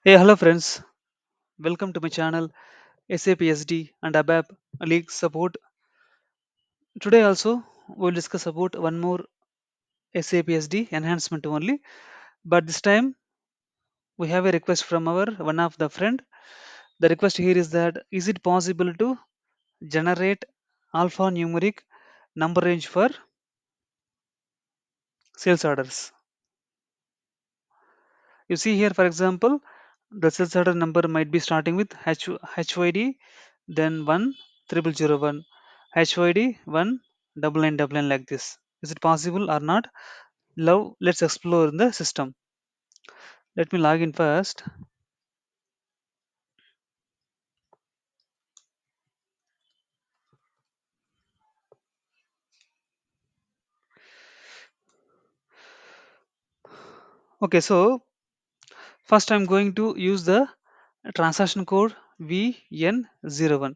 Hey, hello friends. Welcome to my channel SAP SD and ABAP League Support. Today also we'll discuss about one more SAP SD enhancement only. But this time we have a request from our one of the friend. The request here is that is it possible to generate alphanumeric number range for sales orders? You see here, for example, the sales order number might be starting with HYD, then 10001, HYD 19999 like this. Is it possible or not? Now let's explore in the system. Let me log in first. Okay, so first I'm going to use the transaction code VN01.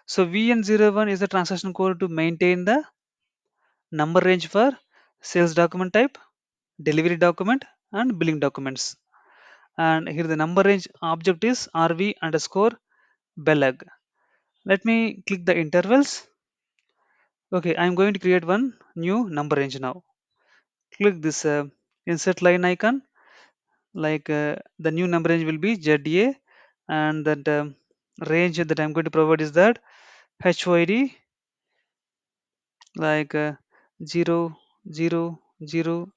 So VN01 is the transaction code to maintain the number range for sales document type, delivery document, and billing documents. And here the number range object is rv underscore belag. Let me click the intervals. Okay, I'm going to create one new number range now. Click this insert line icon. Like the new number range will be za, and that range that I'm going to provide is that hyd like 0 0 0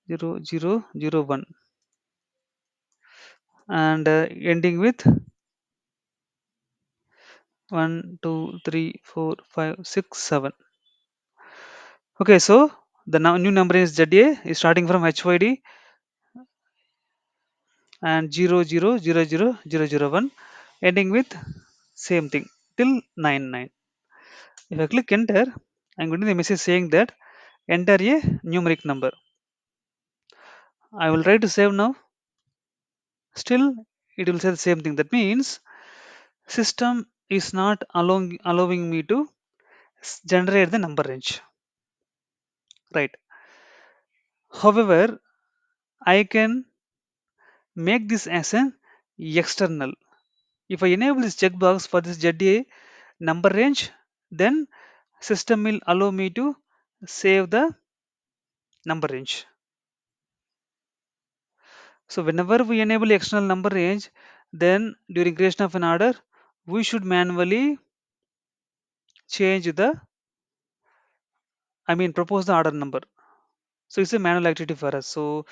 0 0 0 1 and ending with 1 2 3 4 5 6 7. Okay, so the new number is ZA is starting from HYD and 0 0 0 0 0 0 1 ending with same thing till 99. If I click enter, I'm getting the message saying that enter a numeric number. I will try to save now. Still, it will say the same thing. That means system is not allowing me to generate the number range. Right. However, I can make this as an external. If I enable this checkbox for this ZA number range, then system will allow me to save the number range. So whenever we enable external number range, then during creation of an order, we should manually change the, propose the order number. So it's a manual activity for us. So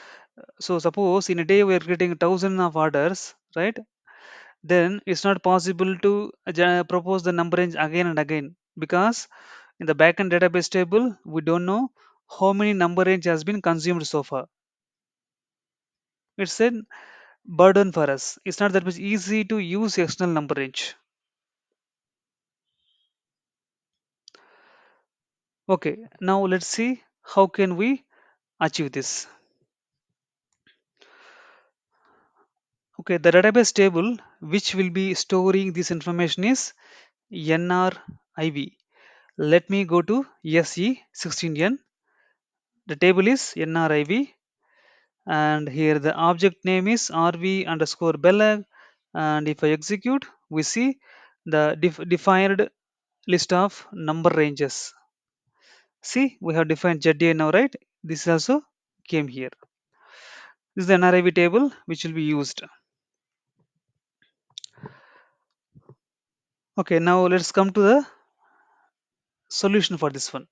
suppose in a day we are getting thousands of orders, right? Then it's not possible to propose the number range again and again because in the backend database table we don't know how many number range has been consumed so far. It's a burden for us. It's not that much easy to use external number range. Okay, now let's see how can we achieve this. Okay, the database table which will be storing this information is NRIV. Let me go to SE16N. The table is NRIV and here the object name is rv underscore belag, and if I execute we see the defined list of number ranges. See, we have defined ZA now, right? This also came here. This is the NRIV table which will be used. Okay, now let's come to the solution for this one.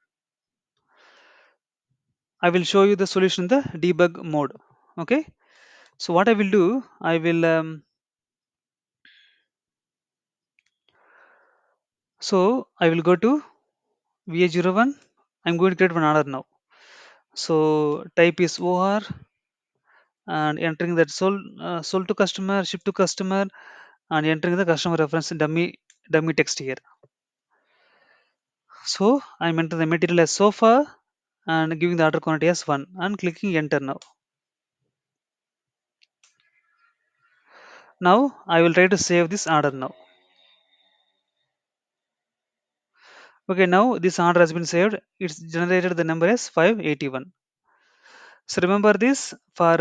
I will show you the solution in the debug mode. Okay, so what I will do, I will I will go to VA01. I'm going to create one order now. So type is OR and entering that sold to customer, ship to customer, and entering the customer reference dummy text here. So I'm entering the material as sofa and giving the order quantity as 1 and clicking enter now. Now I will try to save this order now. Okay, now this order has been saved. It's generated the number as 581. So remember this for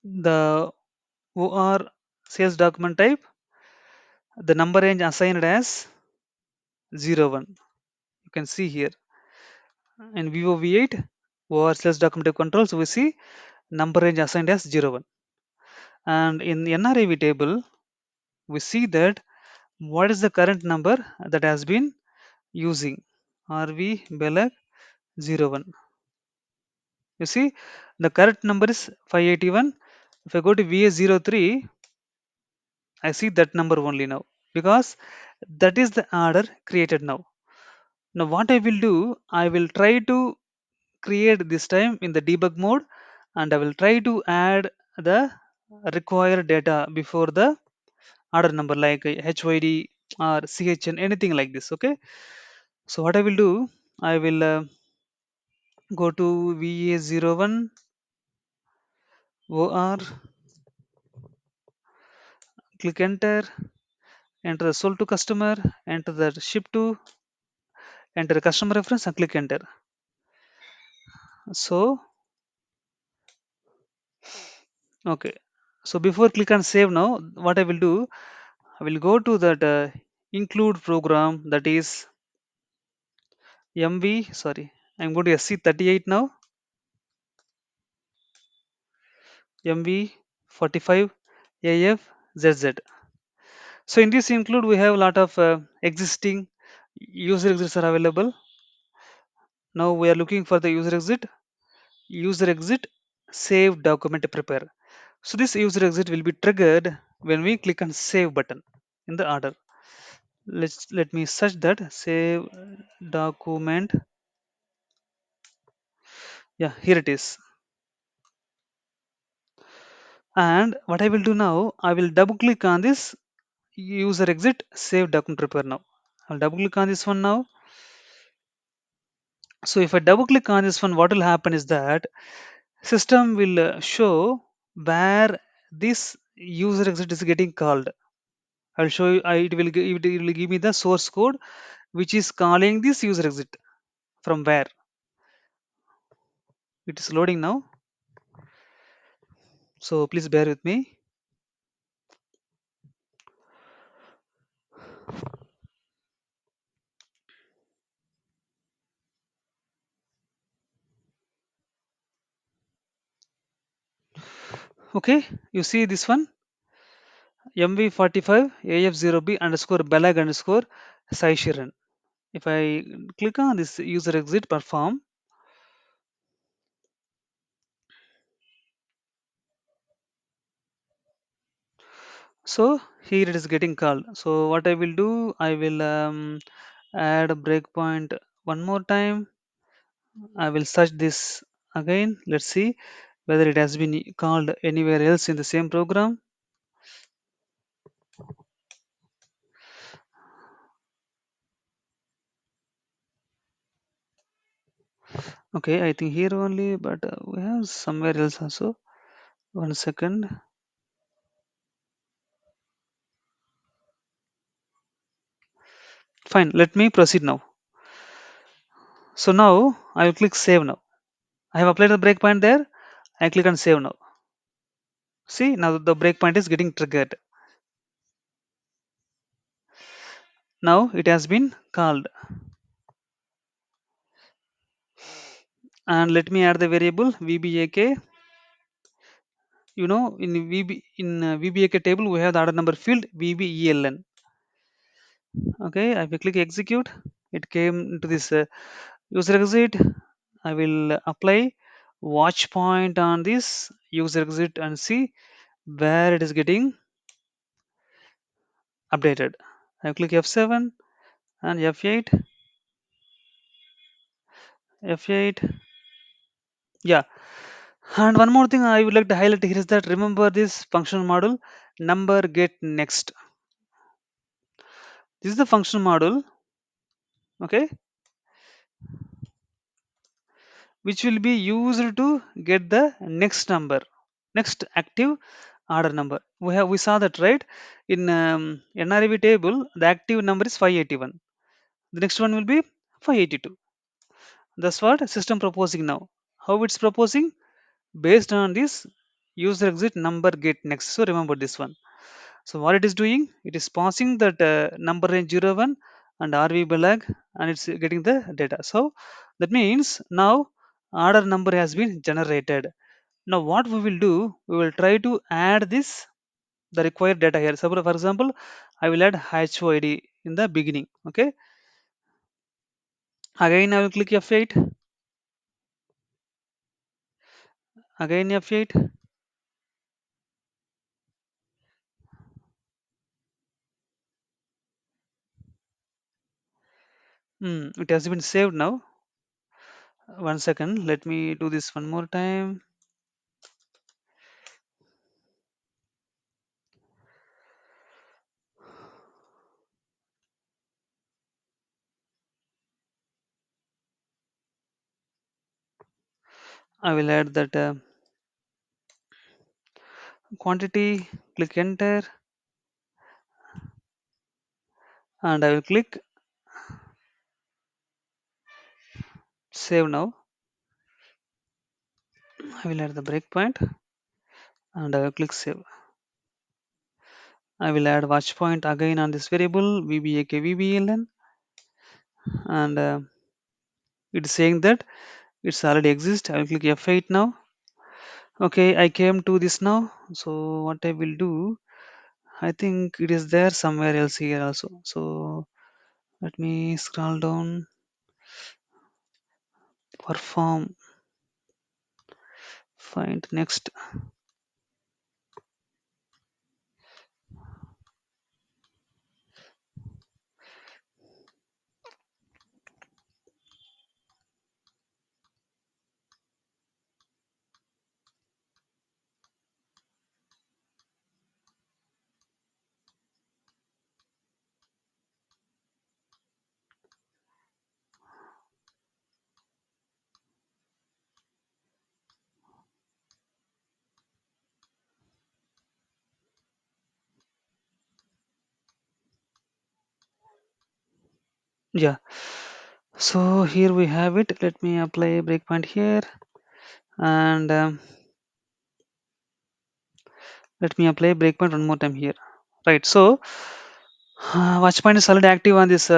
the OR sales document type, the number range assigned as 01. You can see here in Vivo V8 OR sales document type controls, we see number range assigned as 01. And in the NRAV table, we see that what is the current number that has been using RV BELAC 01. You see, the correct number is 581. If I go to VA03, I see that number only now because that is the order created now. Now, what I will do, I will try to create this time in the debug mode and I will try to add the required data before the order number like HYD or CHN, anything like this. Okay. So, what I will do, I will go to VA01 OR, click enter, enter the sold to customer, enter the ship to, enter the customer reference and click enter. So, okay. So before click on save now, what I will do, I will go to that include program, that is MV, sorry, I'm going to SC38 now, MV 45 AFZZ. So in this include, we have a lot of existing user exits are available. Now we are looking for the user exit, save document prepare. So this user exit will be triggered when we click on save button in the order. Let me search that save document. Yeah, here it is. And what I will do now, I will double click on this user exit save document prepare now. I'll double click on this one now. So if I double click on this one, what will happen is that system will show where this user exit is getting called. I'll show you. It will give me the source code which is calling this user exit from where. It is loading now. So please bear with me. Okay, you see this one MV45 AF0B underscore Belag underscore Saishiran. If I click on this user exit perform, so here it is getting called. So what I will do, I will add a breakpoint one more time. I will search this again. Let's see whether it has been called anywhere else in the same program. Okay, I think here only, but we have somewhere else also. One second. Fine, let me proceed now. So now I will click save now. I have applied the breakpoint there. I click on save now. See, now the breakpoint is getting triggered. Now it has been called. And let me add the variable VBAK. You know, in VBAK table we have the order number field VBELN. Okay, I will click execute. It came into this user exit. I will apply watch point on this user exit and see where it is getting updated. I click F7 and F8, F8. Yeah, and one more thing I would like to highlight here is that remember this functional model number get next. This is the functional model, okay, which will be used to get the next number, next active order number. We saw that right in NRV table. The active number is 581. The next one will be 582. That's what system proposing now. How it's proposing based on this user exit number get next. So remember this one. So what it is doing, it is passing that number range 01 and RV belag, and it's getting the data. So that means now order number has been generated. Now what we will do, we will try to add this the required data here. So for example, I will add HOID in the beginning. Okay. Again, I will click F8. Again F8. It has been saved now. One second. Let me do this one more time. I will add that quantity. Click enter, and I will click save now. I will add the breakpoint, and I will click save. I will add watch point again on this variable VBAK-VBELN, and it's saying that it's already exist. I will click F8 now. Okay, I came to this now. So what I will do, I think it is there somewhere else here also. So let me scroll down. Perform. Find next. Yeah. So here we have it. Let me apply a breakpoint here, and let me apply breakpoint one more time here. Right. So watch point is already active on this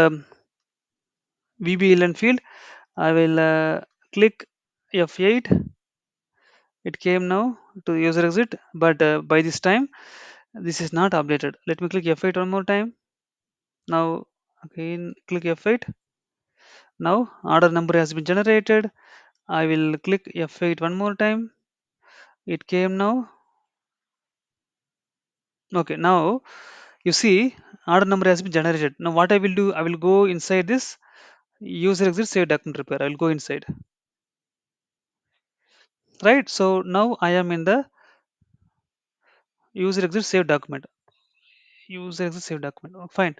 VBLN field. I will click F8. It came now to user exit, but by this time this is not updated. Let me click F8 one more time. Now again click F8. Now order number has been generated. I will click F8 one more time. It came now. Okay, now you see order number has been generated. Now what I will do, I will go inside this user exit save document repair. I will go inside. Right. So now I am in the user exit save document. User exit save document. Oh, fine.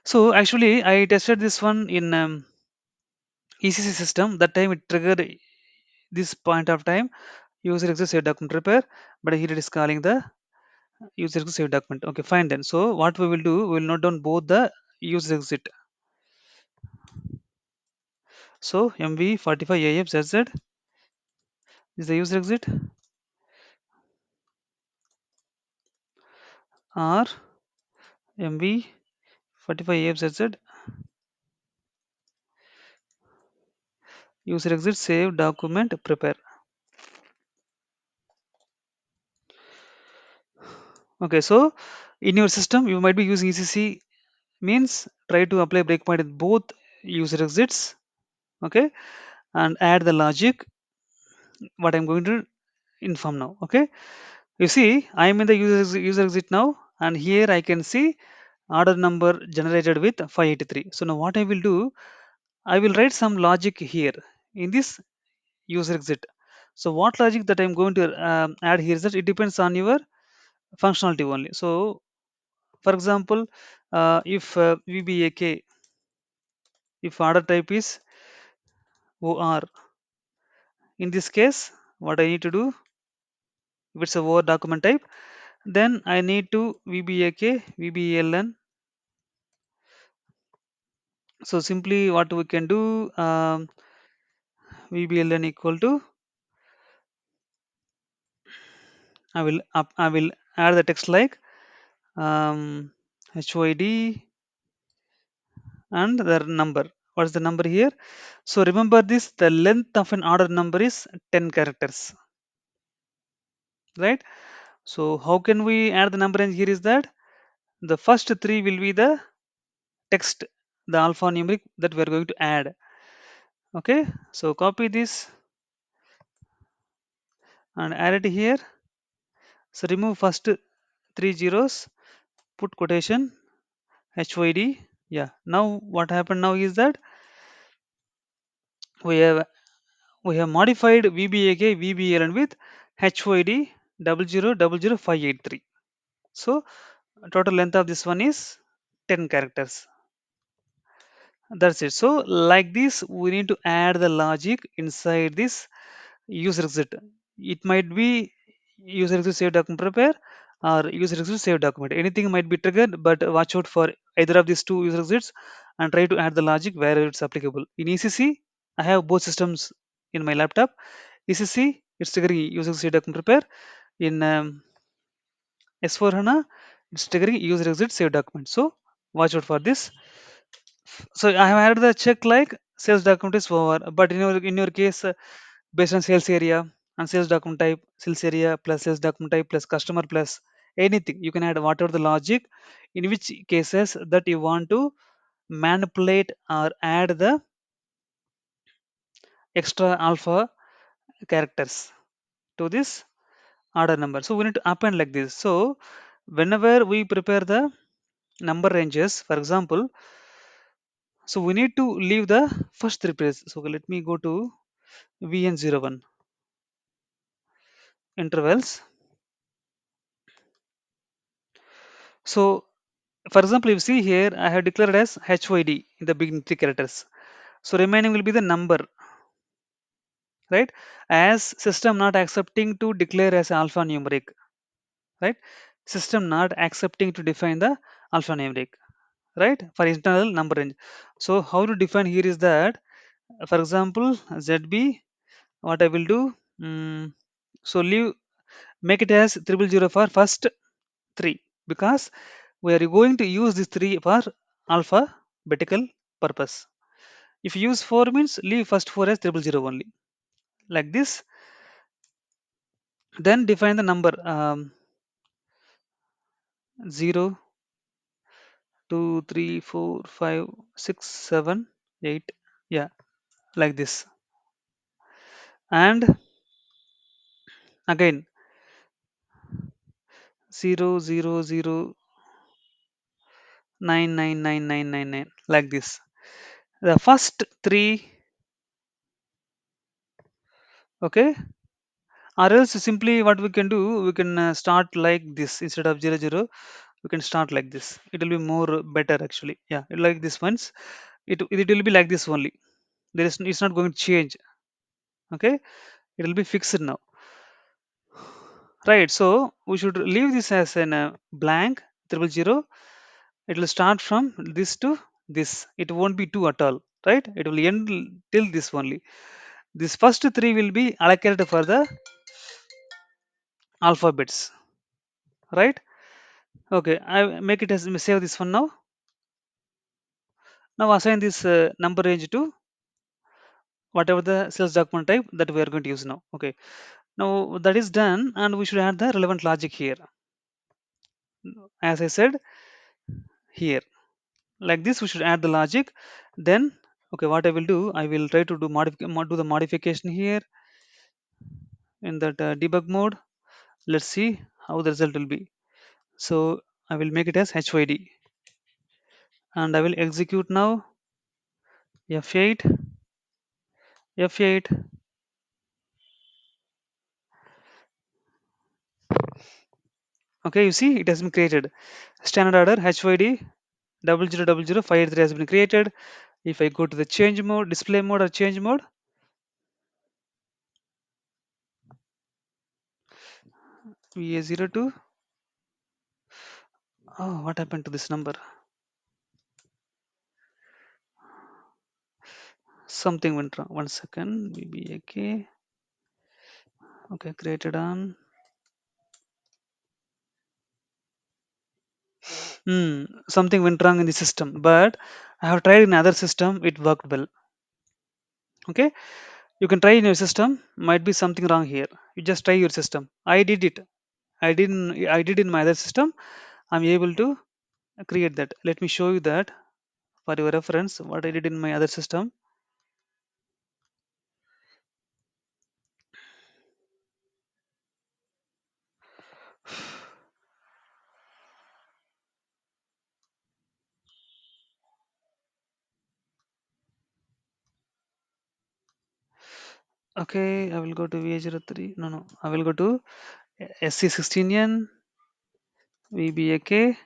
So actually I tested this one in ECC system. That time it triggered this point of time user exit save document repair, but here it is calling the user exit save document. Okay, fine then. So what we will do, we will note down both the user exit. So MV45AFZZ is the user exit, or MV45AFZZ user exit save document prepare. Okay, so in your system you might be using ECC, means try to apply breakpoint in both user exits. Okay, and add the logic what I'm going to inform now. Okay, you see I'm in the user exit now, and here I can see order number generated with 583. So now what I will do, I will write some logic here in this user exit. So what logic that I'm going to add here is that it depends on your functionality only. So for example, if VBAK, if order type is OR, in this case what I need to do, if it's a OR document type, then I need to VBAK VBLN. So simply what we can do, VBLN equal to I will add the text like HYD and the number. What is the number here? So remember this, the length of an order number is 10 characters, right? So how can we add the number range here is that the first three will be the text, the alphanumeric that we are going to add. Okay, so copy this and add it here. So remove first three zeros, put quotation HYD. Yeah, now what happened now is that we have we have modified VBAK VBLN with HYD 000583. So total length of this one is 10 characters. That's it. So like this, we need to add the logic inside this user exit. It might be user exit save document prepare or user exit save document. Anything might be triggered, but watch out for either of these two user exits and try to add the logic where it's applicable. In ECC, I have both systems in my laptop. ECC, it's triggering user exit save document prepare. In S4 HANA, it's triggering user exit save document. So watch out for this. So I have had the check like sales document is over, but in your case, based on sales area and sales document type, sales area plus sales document type plus customer plus anything, you can add whatever the logic in which cases that you want to manipulate or add the extra alpha characters to this order number. So we need to append like this. So whenever we prepare the number ranges, for example, so we need to leave the first three places. So let me go to VN01 intervals. So for example, if you see here, I have declared as HYD in the beginning three characters. So remaining will be the number, right? As system not accepting to declare as alphanumeric, right? System not accepting to define the alphanumeric, right? For internal number range. So how to define here is that, for example, ZB, what I will do, so leave, make it as triple zero for first three, because we are going to use this three for alphabetical purpose. If you use 4 means leave first 4 as triple zero only. Like this. Then define the number 0, 2, 3, 4, 5, 6, 7, 8. Yeah, like this. And again 0, 0, 0, 0, 9, 9, 9, 9, 9, 9, like this. The first three, okay, or else simply what we can do, we can start like this instead of 0, 0, we can start like this. It will be more better actually. Yeah, like this once. It will be like this only. It's not going to change. Okay, it will be fixed now, right? So we should leave this as an blank triple zero. It will start from this to this. It won't be two at all, right? It will end till this only. This first three will be allocated for the alphabets, right? Okay, I make it as save this one now. Now assign this number range to whatever the sales document type that we are going to use now. Okay, now that is done, and we should add the relevant logic here. As I said here, like this, we should add the logic. Then, okay, what I will do, I will try to do the modification here in that debug mode. Let's see how the result will be. So I will make it as HYD, and I will execute now. F8, F8. Okay, you see it has been created. Standard order HYD 000053 has been created. If I go to the change mode, display mode or change mode, VA02. Oh, what happened to this number? Something went wrong. 1 second. VBAK. Okay, created on. something went wrong in the system, but I have tried in other system, it worked well. Okay, you can try in your system, might be something wrong here. You just try your system. I did it. I did in my other system. I'm able to create that. Let me show you that for your reference what I did in my other system. Okay, I will go to VA03. No, I will go to SC16N, VBAK,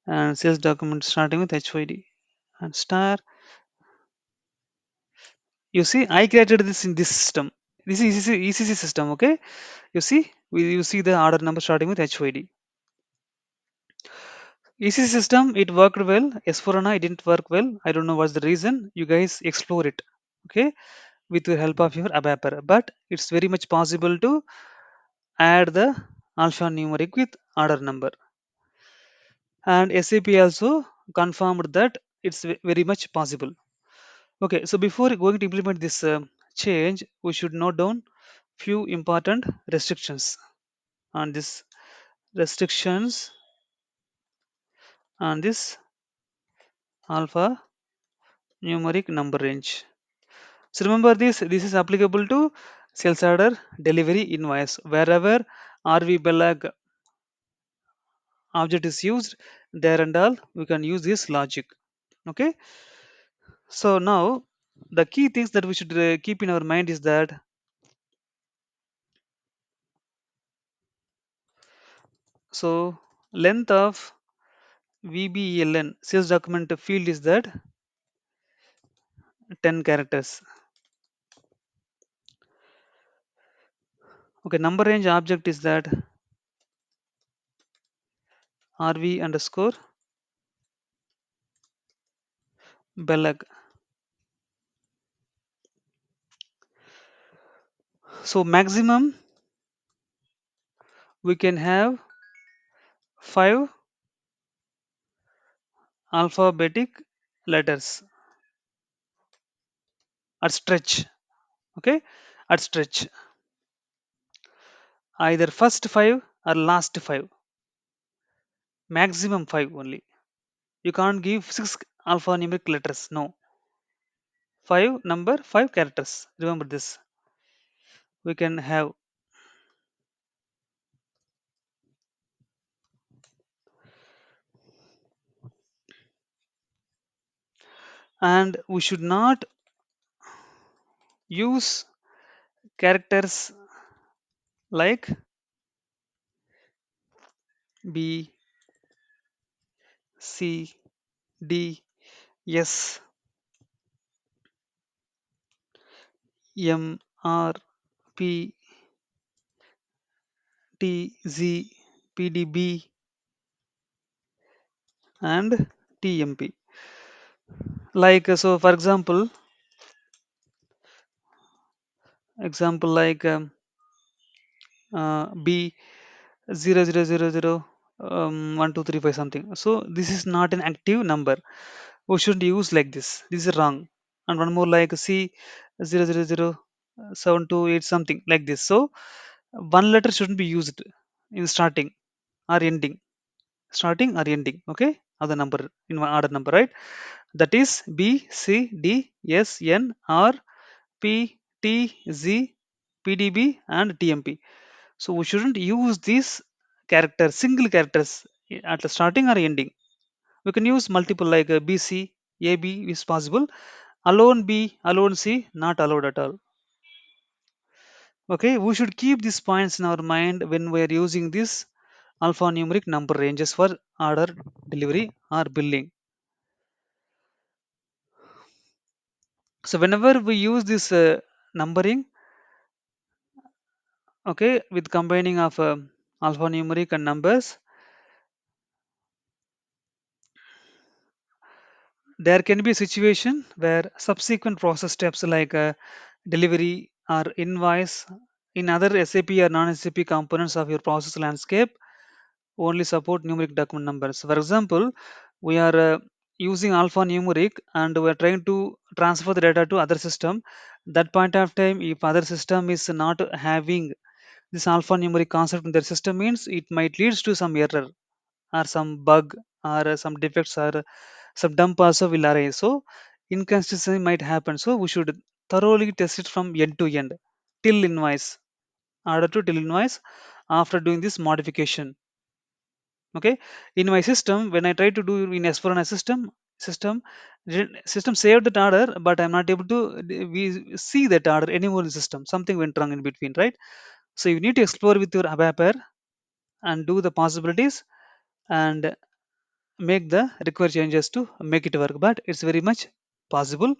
and sales document starting with HYD and star. You see, I created this in this system. This is ECC system. Okay, you see, you see the order number starting with HYD. ECC system, it worked well. S4HANA, it didn't work well. I don't know what's the reason. You guys explore it. Okay, with the help of your ABAP. But it's very much possible to add the alphanumeric with order number. And SAP also confirmed that it's very much possible. Okay, so before going to implement this change, we should note down few important restrictions on this restrictions on this alpha numeric number range. So remember this is applicable to sales order, delivery, invoice. Wherever RV object is used, there and all we can use this logic. Okay, so now the key things that we should keep in our mind is that, so length of VBLN sales document field is that 10 characters. Okay, number range object is that RV underscore belag. So maximum we can have 5 alphabetic letters at stretch. Okay, at stretch, either first 5 or last 5, maximum 5 only. You can't give 6 alphanumeric letters, no. 5 number, 5 characters, remember this. We can have, and we should not use characters like B, C, D, S, M, R, P, T, Z, PDB and TMP. Like so, for example like B 0000 1235 something. So this is not an active number. We shouldn't use like this. This is wrong. And one more like C 000 728 something like this. So one letter shouldn't be used in starting or ending. Starting or ending. Okay, other number in my order number, right? That is B C D S N R P T Z PDB and TMP. So we shouldn't use these characters, single characters at the starting or ending. We can use multiple like BC, AB is possible. Alone B, alone C, not allowed at all. Okay, we should keep these points in our mind when we are using this alphanumeric number ranges for order, delivery, or billing. So whenever we use this numbering, okay, with combining of alphanumeric and numbers, there can be a situation where subsequent process steps like delivery or invoice in other SAP or non-SAP components of your process landscape only support numeric document numbers. For example, we are using alphanumeric and we are trying to transfer the data to other system. That point of time, if other system is not having this alphanumeric concept in their system, means it might leads to some error or some bug or some defects or some dump also will arise. So inconsistency might happen. So we should thoroughly test it from end to end till invoice, order to till invoice after doing this modification. Okay, in my system when I try to do in S4 system saved that order, but I'm not able to we see that order anymore in system. Something went wrong in between, right? So you need to explore with your ABAP and do the possibilities and make the required changes to make it work, but it's very much possible.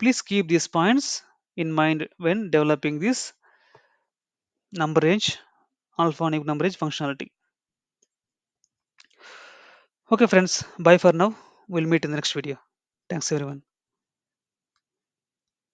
Please keep these points in mind when developing this number range alphonic number range functionality. Okay friends, bye for now. We'll meet in the next video. Thanks everyone.